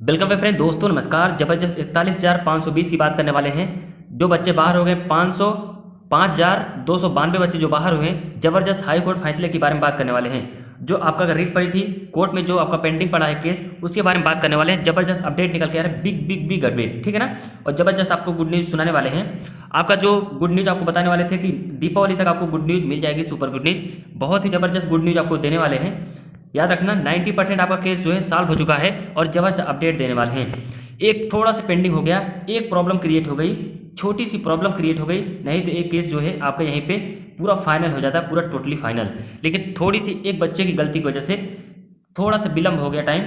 Welcome friend दोस्तों, नमस्कार। जबरदस्त 41,520 की बात करने वाले हैं। जो बच्चे बाहर हो गए 5,0292 बच्चे जो बाहर हुए हैं, जबरदस्त हाई कोर्ट फैसले के बारे में बात करने वाले हैं। जो आपका रीट पड़ी थी कोर्ट में, जो आपका पेंडिंग पड़ा है केस, उसके बारे में बात करने वाले हैं। जबरदस्त अपडेट निकल के आ रहा है, बिग बिग बिग अपडेट, ठीक है ना। और जबरदस्त आपको गुड न्यूज़ सुनाने वाले हैं। आपका जो गुड न्यूज़ आपको बताने वाले थे कि दीपावली तक आपको गुड न्यूज़ मिल जाएगी, सुपर गुड न्यूज़, बहुत ही जबरदस्त गुड न्यूज़ आपको देने वाले हैं। याद रखना 90% आपका केस जो है सॉल्व हो चुका है और जबरदस्त अपडेट देने वाले हैं। एक थोड़ा सा पेंडिंग हो गया, एक प्रॉब्लम क्रिएट हो गई, छोटी सी प्रॉब्लम क्रिएट हो गई, नहीं तो एक केस जो है आपका यहीं पे पूरा फाइनल हो जाता है, पूरा टोटली फाइनल। लेकिन थोड़ी सी एक बच्चे की गलती की वजह से थोड़ा सा विलम्ब हो गया टाइम।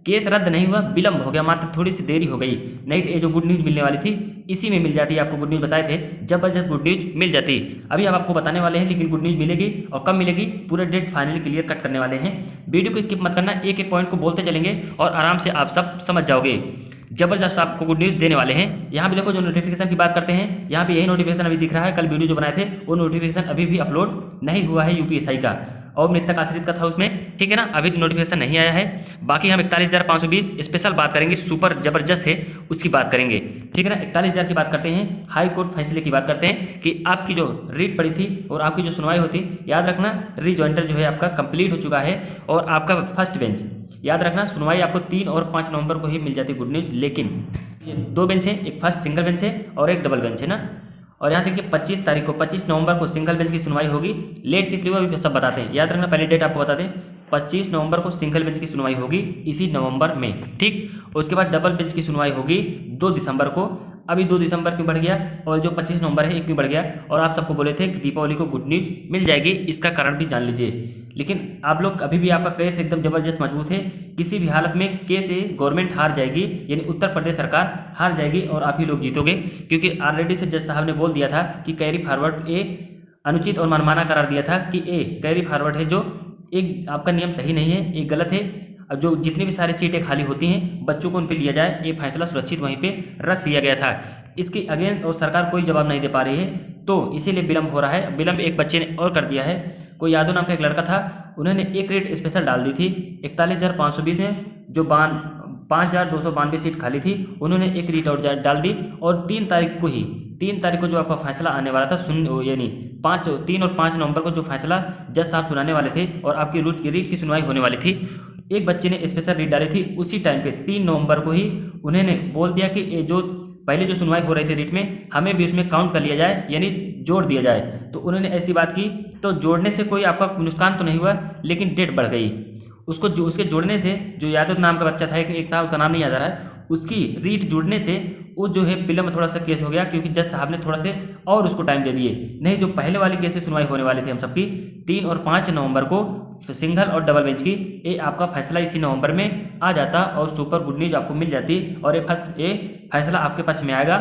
केस रद्द नहीं हुआ, विलम्ब हो गया, मात्र थोड़ी सी देरी हो गई। नहीं तो ये जो गुड न्यूज़ मिलने वाली थी इसी में मिल जाती। आपको गुड न्यूज़ बताए थे, जबरदस्त गुड न्यूज़ मिल जाती। अभी हम आपको बताने वाले हैं, लेकिन गुड न्यूज़ मिलेगी और कब मिलेगी, पूरा डेट फाइनली क्लियर कट करने वाले हैं। वीडियो को स्किप मत करना, एक एक पॉइंट को बोलते चलेंगे और आराम से आप सब समझ जाओगे। जबरदस्त आपको गुड न्यूज़ देने वाले हैं। यहाँ भी देखो, जो नोटिफिकेशन की बात करते हैं, यहाँ पे यही नोटिफिकेशन अभी दिख रहा है। कल वीडियो जो बनाए थे वो नोटिफिकेशन अभी भी अपलोड नहीं हुआ है यूपीएसआई का, और मृतक आश्रित का था उसमें, ठीक है ना। अभी नोटिफिकेशन नहीं आया है। बाकी हम 41,520 स्पेशल बात करेंगे, सुपर जबरदस्त है, उसकी बात करेंगे, ठीक है ना। 41,000 की बात करते हैं, हाई कोर्ट फैसले की बात करते हैं कि आपकी जो रीट पड़ी थी और आपकी जो सुनवाई होती, याद रखना रिजॉइंटर जो है आपका कंप्लीट हो चुका है और आपका फर्स्ट बेंच, याद रखना सुनवाई आपको 3 और 5 नवंबर को ही मिल जाती गुड न्यूज़। लेकिन ये 2 बेंच है, एक फर्स्ट सिंगल बेंच है और एक डबल बेंच है ना। और यहाँ देखिए 25 तारीख को, 25 नवंबर को सिंगल बेंच की सुनवाई होगी। लेट किस लिए हुआ अभी सब बताते हैं, याद रखना। पहले डेट आपको बता दें, 25 नवंबर को सिंगल बेंच की सुनवाई होगी इसी नवंबर में, ठीक। उसके बाद डबल बेंच की सुनवाई होगी 2 दिसंबर को। अभी 2 दिसंबर क्यों बढ़ गया और जो 25 नवंबर है एक क्यों बढ़ गया, और आप सबको बोले थे कि दीपावली को गुड न्यूज़ मिल जाएगी, इसका कारण भी जान लीजिए। लेकिन आप लोग अभी भी आपका केस एकदम जबरदस्त मजबूत है। किसी भी हालत में केस गवर्नमेंट हार जाएगी, यानी उत्तर प्रदेश सरकार हार जाएगी और आप ही लोग जीतोगे, क्योंकि ऑलरेडी से जज साहब ने बोल दिया था कि कैरी फॉरवर्ड ए अनुचित और मनमाना करार दिया था कि ए कैरी फॉरवर्ड है, जो एक आपका नियम सही नहीं है, एक गलत है। अब जो जितनी भी सारी सीटें खाली होती हैं बच्चों को उन पे लिया जाए, ये फैसला सुरक्षित वहीं पे रख लिया गया था। इसके अगेंस्ट और सरकार कोई जवाब नहीं दे पा रही है, तो इसीलिए विलम्ब हो रहा है। विलम्ब एक बच्चे ने और कर दिया है, कोई यादव नाम का एक लड़का था, उन्होंने एक रेट स्पेशल डाल दी थी 41,520 में, जो 5,292 सीट खाली थी, उन्होंने एक रेट और डाल दी। और 3 तारीख को जो आपका फैसला आने वाला था, यानी 3 और 5 नवंबर को जो फैसला जज साहब सुनाने वाले थे और आपकी रीट की सुनवाई होने वाली थी, एक बच्चे ने स्पेशल रीट डाली थी। उसी टाइम पे 3 नवंबर को ही उन्होंने बोल दिया कि जो पहले जो सुनवाई हो रही थी रीट में, हमें भी उसमें काउंट कर लिया जाए, यानी जोड़ दिया जाए। तो उन्होंने ऐसी बात की, तो जोड़ने से कोई आपका नुकसान तो नहीं हुआ, लेकिन डेट बढ़ गई। उसके जोड़ने से, जो यादव नाम का बच्चा था, एक था, उसका नाम नहीं याद आ रहा है, उसकी रीट जुड़ने से वो जो है विलम्ब थोड़ा सा केस हो गया, क्योंकि जज साहब ने थोड़ा से और उसको टाइम दे दिए। नहीं जो पहले वाली केस की सुनवाई होने वाली थी हम सबकी 3 और 5 नवंबर को, सिंगल और डबल बेंच की, ये आपका फैसला इसी नवंबर में आ जाता और सुपर गुड न्यूज आपको मिल जाती और ये फैसला आपके पक्ष में आएगा।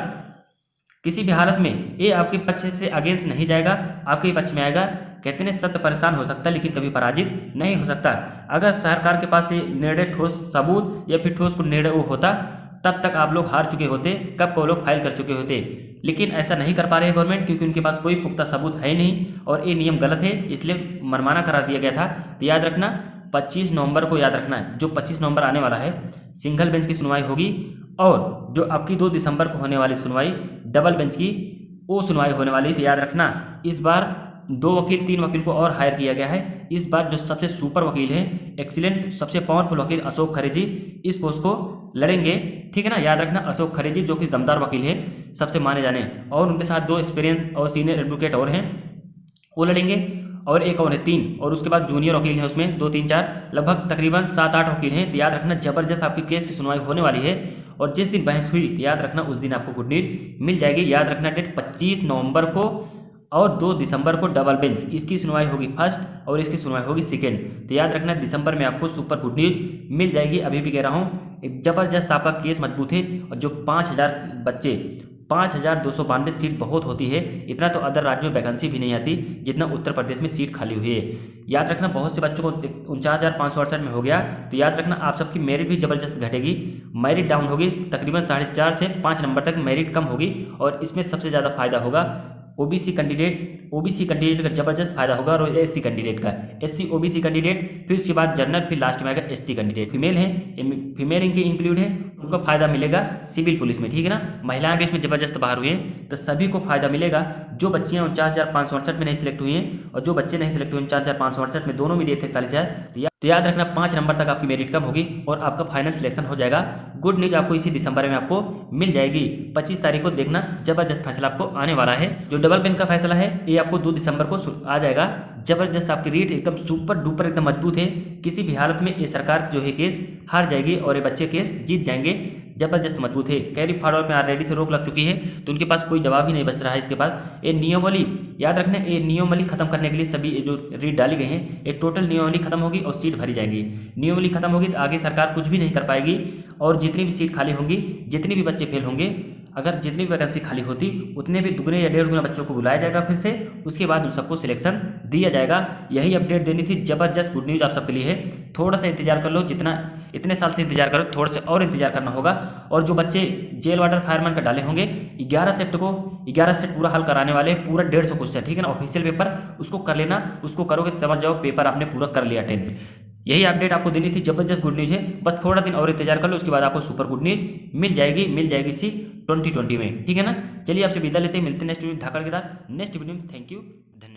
किसी भी हालत में ये आपके पक्ष से अगेंस्ट नहीं जाएगा, आपके पक्ष में आएगा। कहते हैं सत्य परेशान हो सकता है लेकिन कभी पराजित नहीं हो सकता। अगर सरकार के पास ये निर्णय ठोस सबूत या फिर ठोस को निर्णय वो होता, तब तक आप लोग हार चुके होते, कब को लोग फाइल कर चुके होते। लेकिन ऐसा नहीं कर पा रहे हैं गवर्नमेंट, क्योंकि उनके पास कोई पुख्ता सबूत है नहीं और ये नियम गलत है, इसलिए मनमाना करार दिया गया था। तो याद रखना 25 नवंबर को, याद रखना जो 25 नवंबर आने वाला है, सिंगल बेंच की सुनवाई होगी। और जो आपकी 2 दिसंबर को होने वाली सुनवाई डबल बेंच की, वो सुनवाई होने वाली। तो याद रखना इस बार 3 वकील को और हायर किया गया है। इस बार जो सबसे सुपर वकील हैं, एक्सीलेंट सबसे पावरफुल वकील अशोक खरे जी इस पोस्ट को लड़ेंगे, ठीक है ना। याद रखना अशोक खरे जी जो कि दमदार वकील है, सबसे माने जाने, और उनके साथ 2 एक्सपीरियंस और सीनियर एडवोकेट और हैं, वो लड़ेंगे। और एक और है 3, और उसके बाद जूनियर वकील हैं उसमें 2 3 4, लगभग तकरीबन 7 8 वकील हैं। तो याद रखना जबरदस्त आपकी केस की सुनवाई होने वाली है। और जिस दिन बहस हुई, याद रखना उस दिन आपको गुड न्यूज मिल जाएगी। याद रखना डेट 25 नवंबर को और 2 दिसंबर को डबल बेंच, इसकी सुनवाई होगी फर्स्ट और इसकी सुनवाई होगी सेकेंड। तो याद रखना दिसंबर में आपको सुपर गुड न्यूज मिल जाएगी। अभी भी कह रहा हूँ, एक जबरदस्त आपका केस मजबूत है। और जो 5,000 बच्चे, 5,292 सीट बहुत होती है, इतना तो अदर राज्यों में वैकेंसी भी नहीं आती जितना उत्तर प्रदेश में सीट खाली हुई है। याद रखना बहुत से बच्चों को 49,568 में हो गया। तो याद रखना आप सबकी मेरिट भी जबरदस्त घटेगी, मेरिट डाउन होगी, तकरीबन 4.5 से 5 नंबर तक मेरिट कम होगी। और इसमें सबसे ज़्यादा फायदा होगा ओबीसी कैंडिडेट का जबरदस्त फायदा होगा, और एससी कैंडिडेट का, एससी ओबीसी कैंडिडेट, फिर उसके बाद जनरल, फिर लास्ट में आएगा एसटी कैंडिडेट। फीमेल है, फीमेल इनके इंक्लूड है, उनको फायदा मिलेगा सिविल पुलिस में, ठीक है ना। महिलाएं भी इसमें जबरदस्त बाहर हुई हैं, तो सभी को फायदा मिलेगा। जो बच्चियां 49,568 में नहीं सिलेक्ट हुई हैं और जो बच्चे नहीं सिलेक्ट हुए 49,568 में, दोनों में दिए थे 41,000, तो याद रखना 5 नंबर तक आपकी मेरिट कम होगी और आपका फाइनल सिलेक्शन हो जाएगा। गुड न्यूज आपको इसी दिसंबर में आपको मिल जाएगी। 25 तारीख को देखना जबरदस्त फैसला आपको आने वाला है। जो डबल पेन का फैसला है ये आपको 2 दिसंबर को आ जाएगा। जबरदस्त आपकी रीट एकदम सुपर डुपर एकदम मजबूत है। किसी भी हालत में ये सरकार जो है केस हार जाएगी और ये बच्चे केस जीत जाएंगे। जबरदस्त मजबूत है। कैरी फॉरवर्ड में ऑलरेडी से रोक लग चुकी है, तो उनके पास कोई जवाब ही नहीं बच रहा है। इसके बाद ये नियमावली याद रखना, ये नियमावली खत्म करने के लिए सभी जो रीट डाली गई हैं ये टोटल नियमावली खत्म होगी और सीट भरी जाएंगी। नियमावली खत्म होगी तो आगे सरकार कुछ भी नहीं कर पाएगी और जितनी भी सीट खाली होंगी, जितने भी बच्चे फेल होंगे, अगर जितनी भी वैकेंसी खाली होती उतने भी दुगने या 1.5 गुना बच्चों को बुलाया जाएगा फिर से, उसके बाद उन सबको सिलेक्शन दिया जाएगा। यही अपडेट देनी थी। जबरदस्त गुड न्यूज़ आप सबके लिए है। थोड़ा सा इंतजार कर लो, जितना इतने साल से इंतजार करो, थोड़ा सा और इंतजार करना होगा। और जो बच्चे जेल वार्डर फायरमैन का डाले होंगे 11 सेट को 11 सेट पूरा हल कराने वाले, पूरा 150 क्वेश्चन, ठीक है ना, ऑफिशियल पेपर उसको कर लेना। उसको करोगे तो समझ जाओ पेपर आपने पूरा कर लिया 10 में। यही अपडेट आपको देनी थी। जबरदस्त गुड न्यूज़ है। बस थोड़ा दिन और इंतजार कर लो, उसके बाद आपको सुपर गुड न्यूज़ मिल जाएगी इसी 2020 में, ठीक है ना। चलिए आपसे विदा लेते हैं, मिलते हैं नेक्स्ट वीडियो धाकड़केदार नेक्स्ट वीडियो में। थैंक यू, धन्यवाद।